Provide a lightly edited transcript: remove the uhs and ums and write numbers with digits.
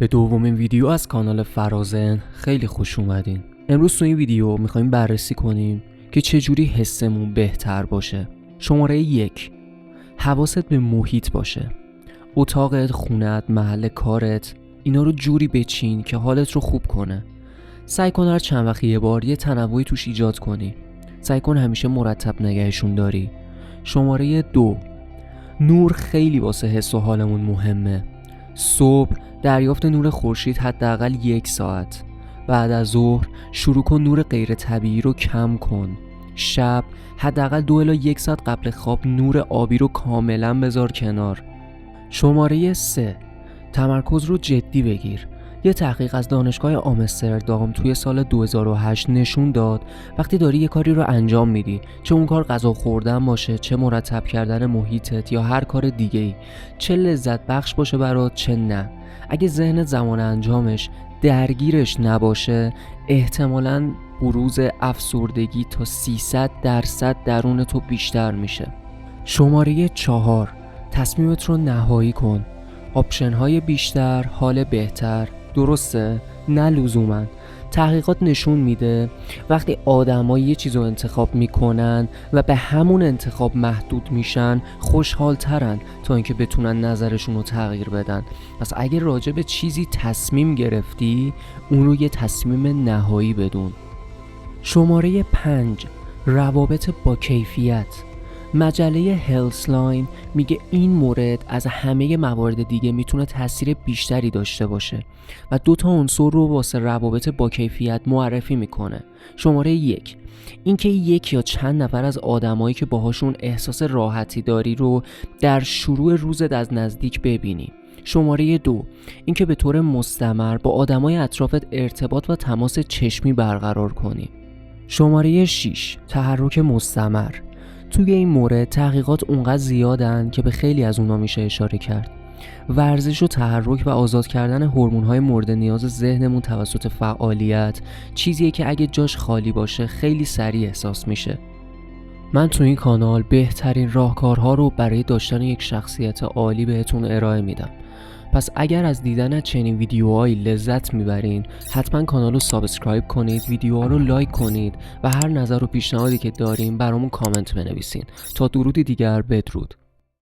به دومین ویدیو از کانال فرازن خیلی خوش اومدین. امروز تو این ویدیو میخوایم بررسی کنیم که چجوری حسمون بهتر باشه. شماره 1، حواست به محیط باشه. اتاقت، خونت، محل کارت، اینا رو جوری بچین که حالت رو خوب کنه. سعی کن هر چند وقت یه بار یه تنوعی توش ایجاد کنی. سعی کن همیشه مرتب نگهشون داری. شماره 2، نور خیلی واسه حس و حالمون مهمه. صبح دریافت نور خورشید حداقل 1 ساعت. بعد از ظهر شروع کن نور غیر طبیعی رو کم کن. شب حداقل 2 الی 1 ساعت قبل خواب نور آبی رو کاملا بذار کنار. شماره 3، تمرکز رو جدی بگیر. یه تحقیق از دانشگاه آمستردام توی سال 2008 نشون داد وقتی داری یه کاری رو انجام میدی، چه اون کار غذا خوردن باشه، چه مرتب کردن محیطت یا هر کار دیگه‌ای، چه لذت بخش باشه برات چه نه، اگه ذهنت زمان انجامش درگیرش نباشه، احتمالاً بروز افسردگی تا 300% درون تو بیشتر میشه. شماره 4، تصمیمت رو نهایی کن. آپشن های بیشتر، حال بهتر. درسته؟ نه لزوماً. تحقیقات نشون میده وقتی آدم‌ها یه چیز رو انتخاب میکنن و به همون انتخاب محدود میشن، خوشحال ترن تا اینکه بتونن نظرشون رو تغییر بدن. پس اگه راجع به چیزی تصمیم گرفتی، اون رو یه تصمیم نهایی بدون. شماره 5، روابط با کیفیت. مجله هلسلاین میگه این مورد از همه موارد دیگه میتونه تاثیر بیشتری داشته باشه و 2 عنصر رو واسه روابط با کیفیت معرفی میکنه. شماره 1، اینکه 1 یا چند نفر از آدمایی که باهاشون احساس راحتی داری رو در شروع روزت از نزدیک ببینی. شماره 2، اینکه به طور مستمر با آدمای اطرافت ارتباط و تماس چشمی برقرار کنی. شماره 6، تحرک مستمر. توی این مورد تحقیقات اونقدر زیادن که به خیلی از اونا میشه اشاره کرد. ورزش و تحرک و آزاد کردن هورمون‌های مورد نیاز ذهنمون توسط فعالیت چیزیه که اگه جاش خالی باشه خیلی سریع احساس میشه. من تو این کانال بهترین راهکارها رو برای داشتن یک شخصیت عالی بهتون ارائه میدم. پس اگر از دیدن چنین ویدیوهایی لذت میبرین، حتما کانال رو سابسکرایب کنید، ویدیوها رو لایک کنید و هر نظر و پیشنهادی که دارین برامون کامنت بنویسین. تا درودی دیگر، بدرود.